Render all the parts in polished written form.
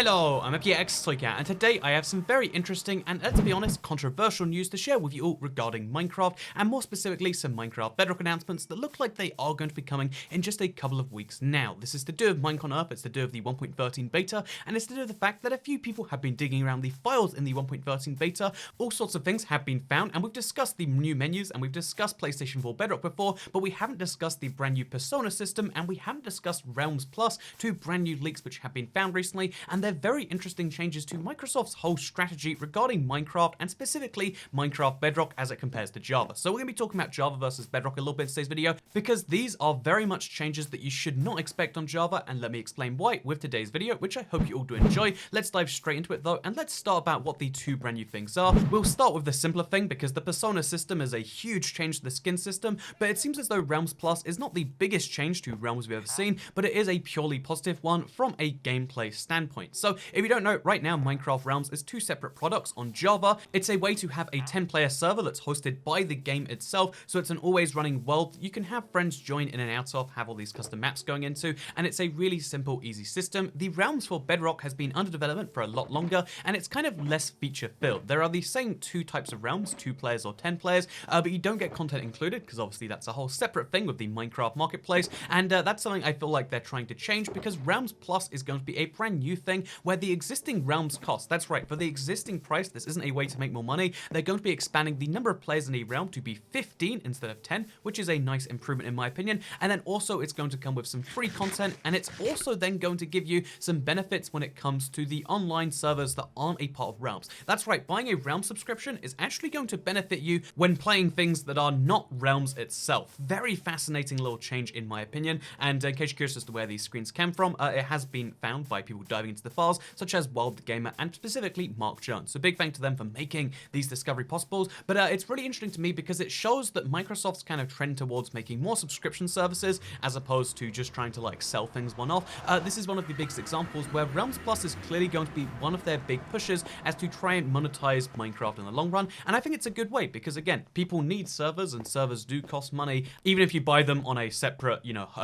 Hello, I'm FTX and today I have some very interesting and, let's be honest, controversial news to share with you all regarding Minecraft, and more specifically some Minecraft Bedrock announcements that look like they are going to be coming in just a couple of weeks now. This is to do with Minecon Earth, it's to do with the 1.13 beta, and it's to do with the fact that a few people have been digging around the files in the 1.13 beta. All sorts of things have been found, and we've discussed the new menus, and we've discussed PlayStation 4 Bedrock before, but we haven't discussed the brand new Persona system, and we haven't discussed Realms Plus, two brand new leaks which have been found recently, and they're very interesting changes to Microsoft's whole strategy regarding Minecraft, and specifically Minecraft Bedrock as it compares to Java. So we're going to be talking about Java versus Bedrock a little bit in today's video, because these are very much changes that you should not expect on Java, and let me explain why with today's video, which I hope you all do enjoy. Let's dive straight into it though, and let's start about what the two brand new things are. We'll start with the simpler thing, because the Persona system is a huge change to the skin system, but it seems as though Realms Plus is not the biggest change to Realms we've ever seen, but it is a purely positive one from a gameplay standpoint. So if you don't know, right now Minecraft Realms is two separate products on Java. It's a way to have a 10-player server that's hosted by the game itself, so it's an always running world that you can have friends join in and out of, have all these custom maps going into, and it's a really simple, easy system. The Realms for Bedrock has been under development for a lot longer, and it's kind of less feature filled. There are the same two types of realms, 2 players or 10 players, but you don't get content included, because obviously that's a whole separate thing with the Minecraft marketplace, and that's something I feel like they're trying to change, because Realms Plus is going to be a brand new thing where the existing realms cost, that's right, for the existing price, this isn't a way to make more money, they're going to be expanding the number of players in a realm to be 15 instead of 10, which is a nice improvement in my opinion, and then also it's going to come with some free content, and it's also then going to give you some benefits when it comes to the online servers that aren't a part of Realms. That's right, buying a Realm subscription is actually going to benefit you when playing things that are not Realms itself. Very fascinating little change in my opinion, and in case you're curious as to where these screens came from, it has been found by people diving into the files, such as Wild the Gamer and specifically Mark Jones. So big thank to them for making these discovery possibles, but it's really interesting to me because it shows that Microsoft's kind of trend towards making more subscription services as opposed to just trying to like sell things one-off. This is one of the biggest examples where Realms Plus is clearly going to be one of their big pushes as to try and monetize Minecraft in the long run, and I think it's a good way because again, people need servers and servers do cost money. Even if you buy them on a separate,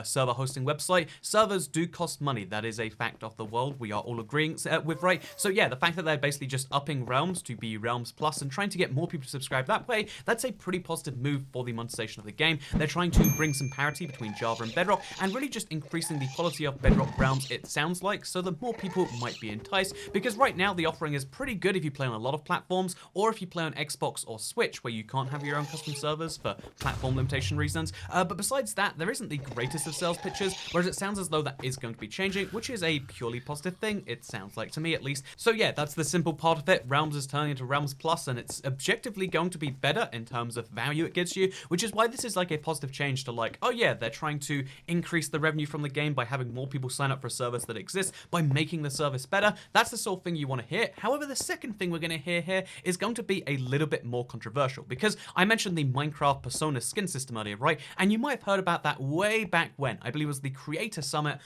server hosting website, servers do cost money. That is a fact of the world we are all agreeing with, right? So yeah, the fact that they're basically just upping Realms to be Realms Plus and trying to get more people to subscribe that way, that's a pretty positive move for the monetization of the game. They're trying to bring some parity between Java and Bedrock and really just increasing the quality of Bedrock Realms, it sounds like, so that more people might be enticed, because right now the offering is pretty good if you play on a lot of platforms, or if you play on Xbox or Switch where you can't have your own custom servers for platform limitation reasons, but besides that, there isn't the greatest of sales pitches, whereas it sounds as though that is going to be changing, which is a purely positive thing, it sounds like to me at least. So yeah, that's the simple part of it. Realms is turning into Realms Plus, and it's objectively going to be better in terms of value it gives you, which is why this is like a positive change to like, oh yeah, they're trying to increase the revenue from the game by having more people sign up for a service that exists, by making the service better. That's the sort of thing you want to hear. However, the second thing we're going to hear here is going to be a little bit more controversial, because I mentioned the Minecraft Persona skin system earlier, right? And you might have heard about that way back when, I believe it was the Creator Summit,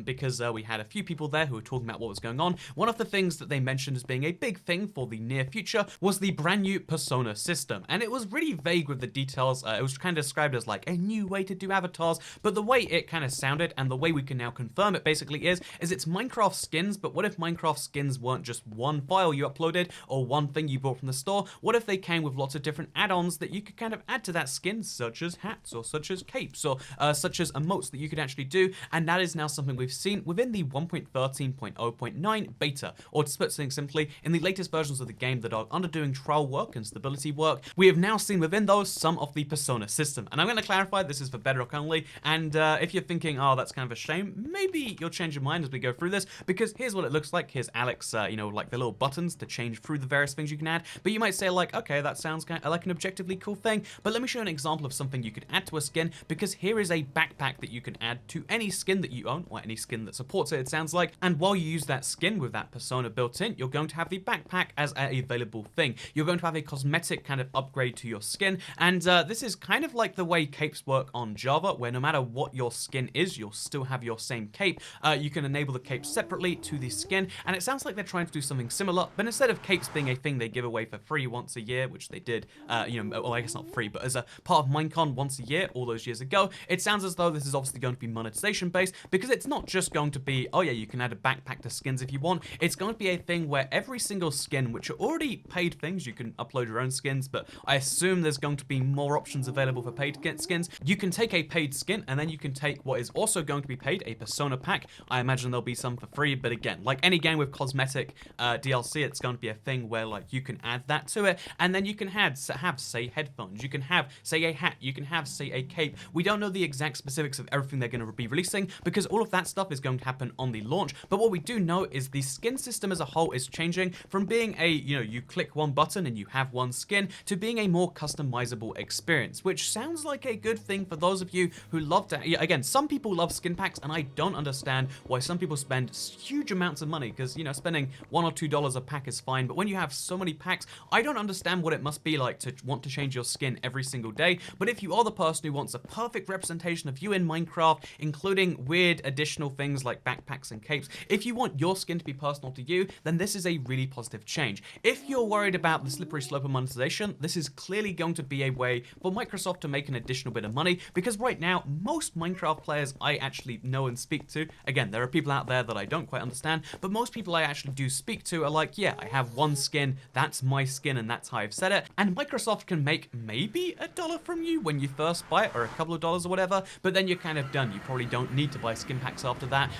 because we had a few people there who were talking about what was going on. One of the things that they mentioned as being a big thing for the near future was the brand new Persona system, and it was really vague with the details. It was kind of described as like a new way to do avatars, but the way it kind of sounded and the way we can now confirm it basically is it's Minecraft skins, but what if Minecraft skins weren't just one file you uploaded or one thing you bought from the store? What if they came with lots of different add-ons that you could kind of add to that skin, such as hats or such as capes or such as emotes that you could actually do, and that is now something we've seen within the 1.13.0.9 beta, or to put something simply, in the latest versions of the game that are underdoing trial work and stability work, we have now seen within those some of the Persona system. And I'm going to clarify, this is for Bedrock only, and if you're thinking, oh, that's kind of a shame, maybe you'll change your mind as we go through this, because here's what it looks like. Here's Alex, like the little buttons to change through the various things you can add, but you might say like, okay, that sounds kind of like an objectively cool thing, but let me show you an example of something you could add to a skin, because here is a backpack that you can add to any skin that you own, or any skin that supports it sounds like, and while you use that skin with that persona built in, you're going to have the backpack as an available thing. You're going to have a cosmetic kind of upgrade to your skin, and this is kind of like the way capes work on Java, where no matter what your skin is, you'll still have your same cape. You can enable the cape separately to the skin, and it sounds like they're trying to do something similar, but instead of capes being a thing they give away for free once a year, which they did, well, I guess not free, but as a part of Minecon once a year all those years ago, it sounds as though this is obviously going to be monetization based, because it's not just going to be, oh yeah, you can add a backpack to skins if you want. It's going to be a thing where every single skin, which are already paid things, you can upload your own skins, but I assume there's going to be more options available for paid skins. You can take a paid skin, and then you can take what is also going to be paid, a persona pack. I imagine there'll be some for free, but again, like any game with cosmetic DLC, it's going to be a thing where like you can add that to it, and then you can have say headphones, you can have say a hat, you can have say a cape. We don't know the exact specifics of everything they're going to be releasing because all of that stuff is going to happen on the launch, but what we do know is the skin system as a whole is changing from being a, you click one button and you have one skin, to being a more customizable experience, which sounds like a good thing for those of you who love to, again, some people love skin packs, and I don't understand why some people spend huge amounts of money, because, spending $1 or $2 a pack is fine, but when you have so many packs, I don't understand what it must be like to want to change your skin every single day. But if you are the person who wants a perfect representation of you in Minecraft, including weird additional things like backpacks and capes, if you want your skin to be personal to you, then this is a really positive change. If you're worried about the slippery slope of monetization, this is clearly going to be a way for Microsoft to make an additional bit of money, because right now, most Minecraft players I actually know and speak to, again, there are people out there that I don't quite understand, but most people I actually do speak to are like, yeah, I have one skin, that's my skin, and that's how I've set it, and Microsoft can make maybe $1 from you when you first buy it, or a couple of dollars or whatever, but then you're kind of done. You probably don't need to buy skin packs after that.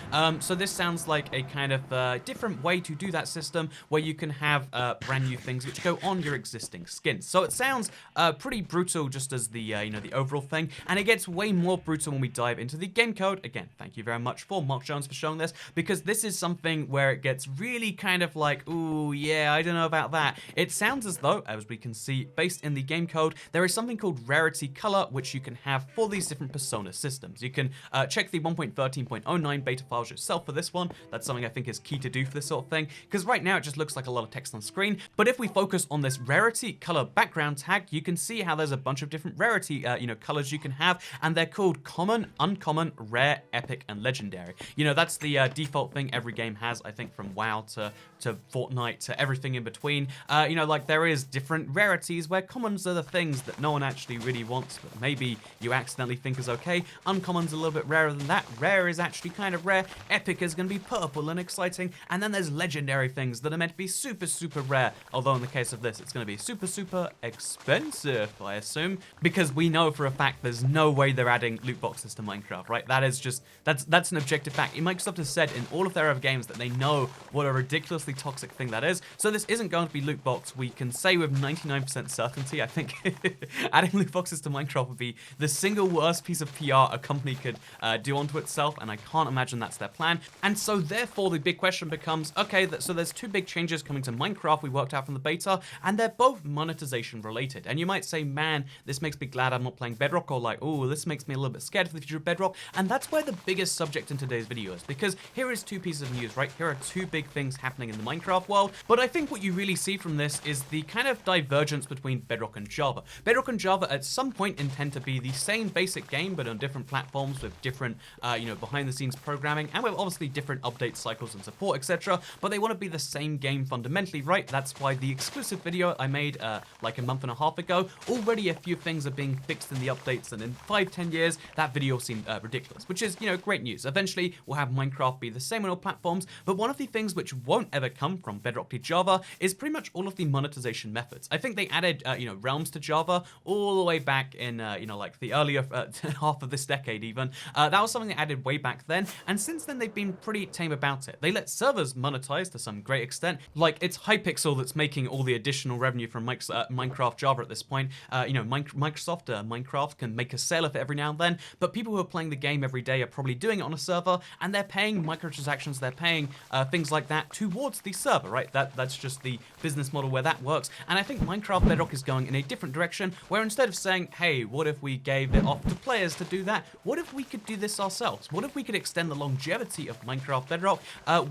So this sounds like a kind of different way to do that system, where you can have brand new things which go on your existing skins. So it sounds pretty brutal just as the the overall thing, and it gets way more brutal when we dive into the game code. Again, thank you very much for Mark Jones for showing this, because this is something where it gets really kind of like, ooh, yeah, I don't know about that. It sounds as though, as we can see, based in the game code, there is something called rarity color, which you can have for these different persona systems. You can check the 1.13.09 beta files yourself for this one. That's something I think is key to do for this sort of thing, because right now it just looks like a lot of text on screen. But if we focus on this rarity color background tag, you can see how there's a bunch of different rarity colors you can have, and they're called common, uncommon, rare, epic, and legendary. That's the default thing every game has, I think, from WoW to Fortnite to everything in between. Like there is different rarities where commons are the things that no one actually really wants, but maybe you accidentally think is okay. Uncommon's a little bit rarer than that. Rare is actually kind of rare. Epic is going to be purple and exciting. And then there's legendary things that are meant to be super, super rare. Although in the case of this, it's going to be super, super expensive, I assume, because we know for a fact there's no way they're adding loot boxes to Minecraft, right? That is just, that's an objective fact. Microsoft has said in all of their other games that they know what a ridiculously toxic thing that is. So this isn't going to be loot box. We can say with 99% certainty, I think, adding loot boxes to Minecraft would be the single worst piece of PR a company could do onto itself, and I can't imagine that's their plan. And so therefore the big question becomes, okay, so there's two big changes coming to Minecraft we worked out from the beta, and they're both monetization related. And you might say, man, this makes me glad I'm not playing Bedrock, or like, oh, this makes me a little bit scared for the future of Bedrock. And that's where the biggest subject in today's video is, because here is two pieces of news, right? Here are two big things happening in the Minecraft world, but I think what you really see from this is the kind of divergence between Bedrock and Java. Bedrock and Java at some point intend to be the same basic game, but on different platforms with different, behind the scenes programming, and with obviously different update cycles and support, etc. But they want to be the same game fundamentally, right? That's why the exclusive video I made like a month and a half ago, already a few things are being fixed in the updates, and in 5-10 years, that video seemed ridiculous, which is, great news. Eventually, we'll have Minecraft be the same on all platforms, but one of the things which won't ever come from Bedrock to Java is pretty much all of the monetization methods. I think they added, realms to Java all the way back in, like the earlier half of this decade even. That was something they added way back then, and since then they've been pretty tame about it. They let servers monetize to some great extent. Like, it's Hypixel that's making all the additional revenue from Minecraft Java at this point. Microsoft Minecraft can make a sale of it every now and then, but people who are playing the game every day are probably doing it on a server, and they're paying microtransactions, they're paying things like that towards the server, right? That's just the business model where that works. And I think Minecraft Bedrock is going in a different direction, where instead of saying, hey, what if we gave it off to players to do that? What if we could do this ourselves? What if we could extend the longevity of Minecraft Bedrock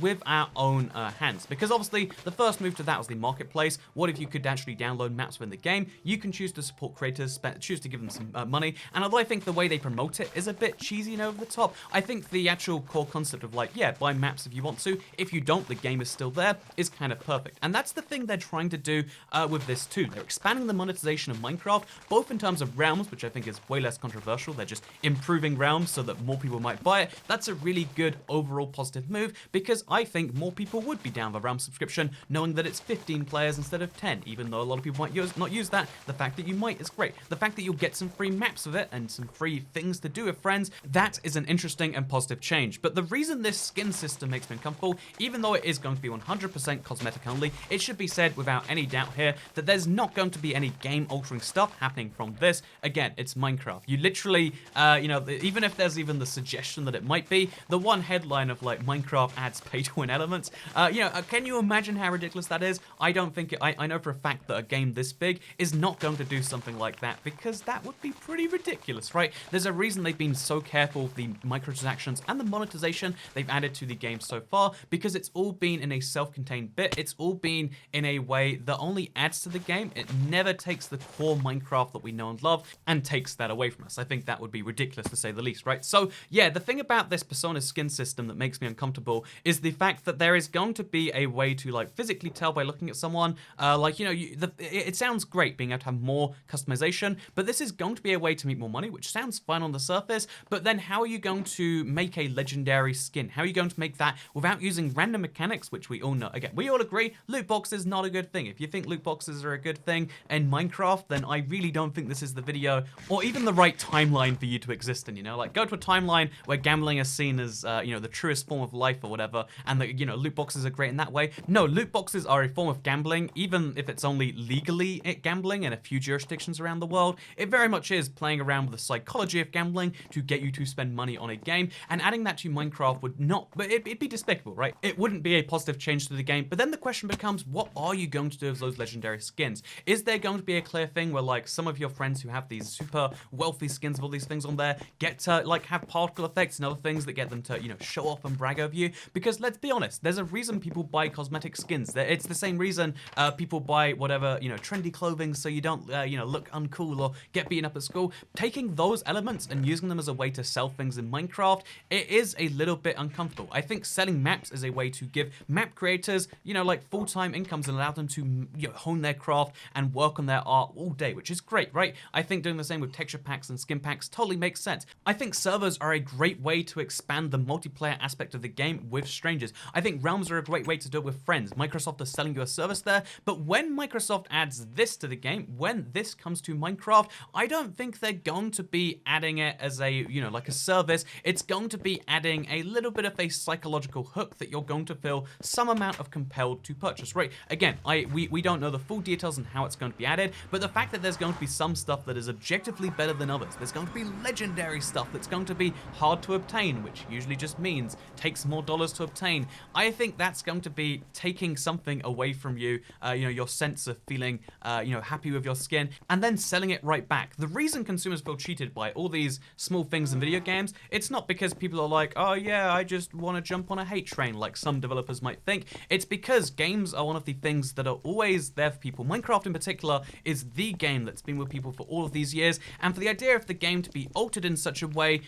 with our own hands? Because obviously the first move to that was the marketplace. What if you could actually download maps within the game? You can choose to support creators, choose to give them some money, and although I think the way they promote it is a bit cheesy and over the top, I think the actual core concept of like, yeah, buy maps if you want to, if you don't, the game is still there, is kind of perfect. And that's the thing they're trying to do with this too. They're expanding the monetization of Minecraft, both in terms of realms, which I think is way less controversial. They're just improving realms so that more people might buy it. That's a really good overall positive move. because I think more people would be down the Realm subscription knowing that it's 15 players instead of 10, even though a lot of people might not use that. The fact that you might is great. The fact that you'll get some free maps with it and some free things to do with friends, that is an interesting and positive change. But the reason this skin system makes me uncomfortable, even though it is going to be 100% cosmetic only, it should be said without any doubt here that there's not going to be any game-altering stuff happening from this. Again, it's Minecraft. You literally, even if there's even the suggestion that it might be, the one headline of like Minecraft adds pay-to-win elements, can you imagine how ridiculous that is? I don't think I know for a fact that a game this big is not going to do something like that, because that would be pretty ridiculous, right? There's a reason they've been so careful with the microtransactions and the monetization they've added to the game so far, because it's all been in a self-contained bit. It's all been in a way that only adds to the game. It never takes the core Minecraft that we know and love and takes that away from us. I think that would be ridiculous to say the least, right? So yeah, the thing about this Persona skin system that makes me uncomfortable is the fact that there is going to be a way to like physically tell by looking at someone, it sounds great being able to have more customization, but this is going to be a way to make more money, which sounds fine on the surface, but then how are you going to make a legendary skin? How are you going to make that without using random mechanics, which we all know? Again, we all agree, loot boxes not a good thing. If you think loot boxes are a good thing in Minecraft, then I really don't think this is the video or even the right timeline for you to exist in, Like, go to a timeline where gambling is seen as, the truest form of life or whatever, and that, loot boxes are great in that way. No, loot boxes are a form of gambling, even if it's only legally gambling in a few jurisdictions around the world. It very much is playing around with the psychology of gambling to get you to spend money on a game, and adding that to Minecraft would not, but it'd be despicable, right? It wouldn't be a positive change to the game, but then the question becomes, what are you going to do with those legendary skins? Is there going to be a clear thing where, like, some of your friends who have these super wealthy skins with all these things on there get to, like, have particle effects and other things that get them to, show off and brag over you? Because let's be honest, there's a reason people buy cosmetic skins. It's the same reason people buy whatever, trendy clothing so you don't, look uncool or get beaten up at school. Taking those elements and using them as a way to sell things in Minecraft, it is a little bit uncomfortable. I think selling maps is a way to give map creators, like full-time incomes and allow them to hone their craft and work on their art all day, which is great, right? I think doing the same with texture packs and skin packs totally makes sense. I think servers are a great way to expand the multiplayer aspect of the game with strangers. I think realms are a great way to do it with friends. Microsoft is selling you a service there, but when Microsoft adds this to the game, when this comes to Minecraft, I don't think they're going to be adding it as a, like a service. It's going to be adding a little bit of a psychological hook that you're going to feel some amount of compelled to purchase, right? Again, we don't know the full details on how it's going to be added, but the fact that there's going to be some stuff that is objectively better than others, there's going to be legendary stuff that's going to be hard to obtain, which usually just means takes more dollars to obtain. I think that's going to be taking something away from you, your sense of feeling, happy with your skin, and then selling it right back. The reason consumers feel cheated by all these small things in video games, it's not because people are like, oh yeah, I just want to jump on a hate train like some developers might think. It's because games are one of the things that are always there for people. Minecraft in particular is the game that's been with people for all of these years, and for the idea of the game to be altered in such a way,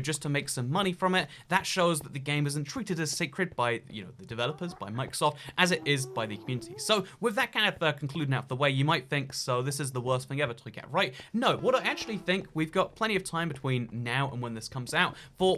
just to make some money from it, that shows that the game isn't treated as sacred by, the developers, by Microsoft, as it is by the community. So with that kind of concluding out the way, you might think, so this is the worst thing ever to get right. No, what I actually think, we've got plenty of time between now and when this comes out for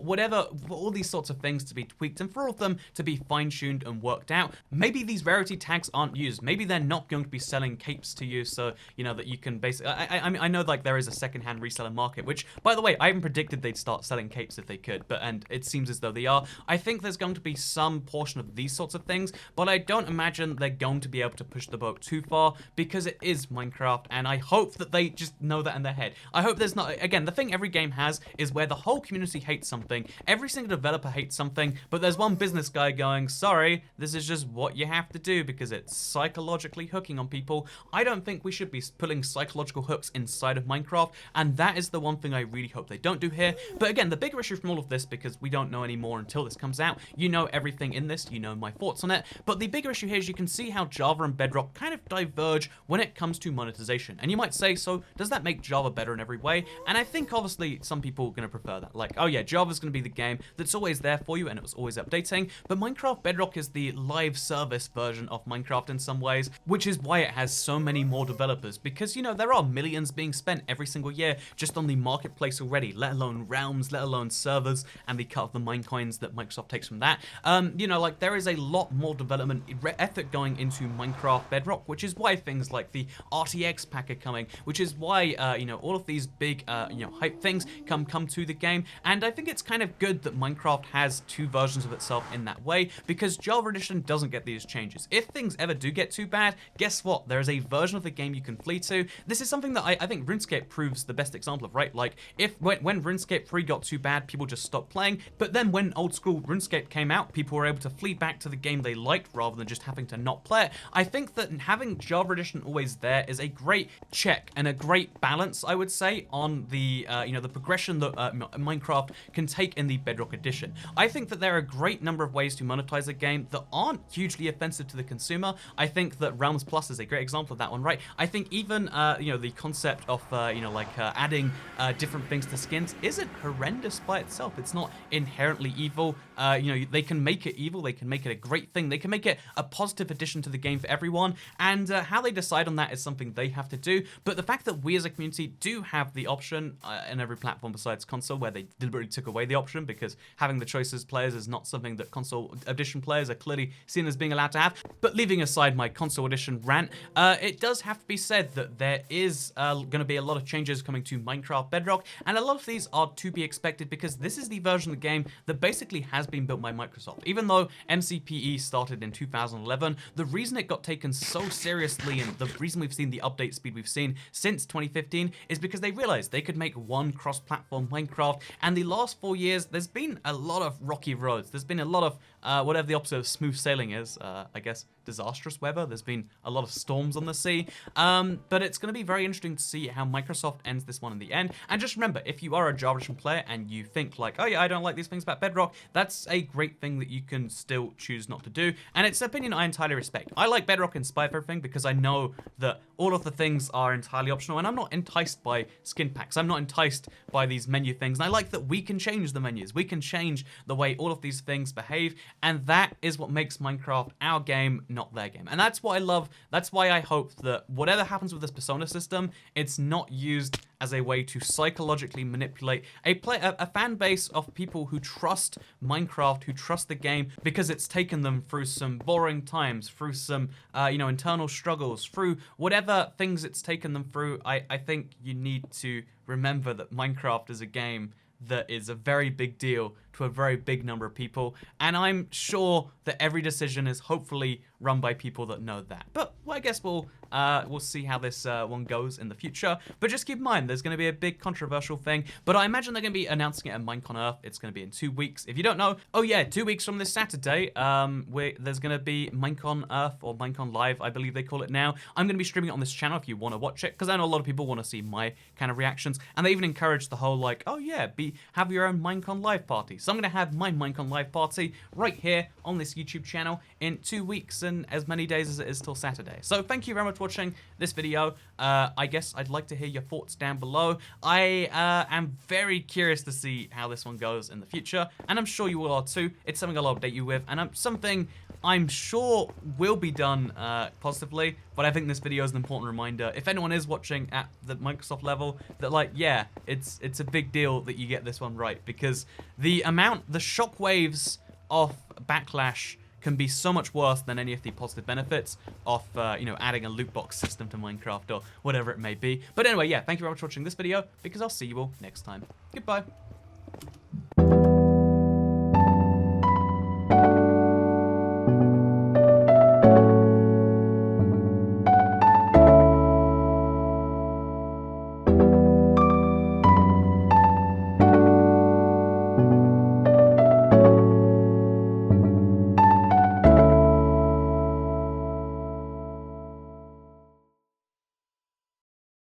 all these sorts of things to be tweaked and for all of them to be fine-tuned and worked out. Maybe these rarity tags aren't used. Maybe they're not going to be selling capes to you, so, that you can basically, I know like there is a secondhand reseller market, which, by the way, I even predicted they'd start selling capes if they could, and it seems as though they are. I think there's going to be some portion of these sorts of things, but I don't imagine they're going to be able to push the boat too far, because it is Minecraft, and I hope that they just know that in their head. I hope there's not, again, the thing every game has is where the whole community hates something, every single developer hates something, but there's one business guy going, sorry, this is just what you have to do because it's psychologically hooking on people. I don't think we should be putting psychological hooks inside of Minecraft, and that is the one thing I really hope they don't do here. But again, the bigger issue from all of this, because we don't know any more until this comes out, you know everything in this, you know my thoughts on it, but the bigger issue here is you can see how Java and Bedrock kind of diverge when it comes to monetization. And you might say, so does that make Java better in every way? And I think obviously some people are going to prefer that. Like, oh yeah, Java's going to be the game that's always there for you and it was always updating, but Minecraft Bedrock is the live service version of Minecraft in some ways, which is why it has so many more developers, because, there are millions being spent every single year just on the marketplace already, let alone realms, let alone servers, and the cut of the mine coins that Microsoft takes from from that. You know, like, there is a lot more development effort going into Minecraft Bedrock, which is why things like the RTX pack are coming, which is why, you know, all of these big, you know, hype things come to the game. And I think it's kind of good that Minecraft has two versions of itself in that way, because Java Edition doesn't get these changes. If things ever do get too bad, guess what? There is a version of the game you can flee to. This is something that I think RuneScape proves the best example of, right? Like, when RuneScape 3 got too bad, people just stopped playing, but then when old school RuneScape came out, people were able to flee back to the game they liked rather than just having to not play it. I think that having Java Edition always there is a great check and a great balance, I would say, on the you know, the progression that Minecraft can take in the Bedrock Edition. I think that there are a great number of ways to monetize a game that aren't hugely offensive to the consumer. I think that Realms Plus is a great example of that one, right? I think even you know, the concept of you know, like adding different things to skins isn't horrendous by itself. It's not inherently evil. You know, they can make it evil, they can make it a great thing, they can make it a positive addition to the game for everyone, and how they decide on that is something they have to do. But the fact that we as a community do have the option in every platform besides console, where they deliberately took away the option because having the choice as players is not something that console edition players are clearly seen as being allowed to have. But leaving aside my console edition rant, it does have to be said that there is going to be a lot of changes coming to Minecraft Bedrock, and a lot of these are to be expected because this is the version of the game that basically has been built by Microsoft. Even though MCPE started in 2011, the reason it got taken so seriously and the reason we've seen the update speed we've seen since 2015 is because they realized they could make one cross-platform Minecraft, and the last 4 years there's been a lot of rocky roads. There's been a lot of whatever the opposite of smooth sailing is, I guess disastrous weather. There's been a lot of storms on the sea, but it's going to be very interesting to see how Microsoft ends this one in the end. And just remember, if you are a Java Edition player and you think like, oh yeah, I don't like these things about Bedrock, that's a great thing that you can still choose not to do, and it's an opinion I entirely respect. I like Bedrock in spite of everything because I know that all of the things are entirely optional, and I'm not enticed by skin packs. I'm not enticed by these menu things, and I like that we can change the menus. We can change the way all of these things behave, and that is what makes Minecraft our game, not their game. And that's what I love. That's why I hope that whatever happens with this persona system, it's not used as a way to psychologically manipulate a fan base of people who trust Minecraft, who trust the game, because it's taken them through some boring times, through some you know, internal struggles, through whatever things it's taken them through. I think you need to remember that Minecraft is a game that is a very big deal to a very big number of people, and I'm sure that every decision is hopefully run by people that know that. But well, I guess we'll see how this one goes in the future. But just keep in mind, there's going to be a big controversial thing, but I imagine they're going to be announcing it at Minecon Earth. It's going to be in 2 weeks. If you don't know, oh yeah, 2 weeks from this Saturday, there's going to be Minecon Earth, or Minecon Live, I believe they call it now. I'm going to be streaming it on this channel if you want to watch it, because I know a lot of people want to see my kind of reactions, and they even encourage the whole like, oh yeah, have your own Minecon Live party. So I'm going to have my Minecon Live party right here on this YouTube channel in 2 weeks and as many days as it is till Saturday. So thank you very much for watching this video. I guess I'd like to hear your thoughts down below. I am very curious to see how this one goes in the future, and I'm sure you all are too. It's something I'll update you with, and something I'm sure will be done positively, but I think this video is an important reminder, if anyone is watching at the Microsoft level, that like, yeah, it's a big deal that you get this one right, because the shockwaves of backlash can be so much worse than any of the positive benefits of, you know, adding a loot box system to Minecraft or whatever it may be. But anyway, yeah, thank you very much for watching this video, because I'll see you all next time. Goodbye.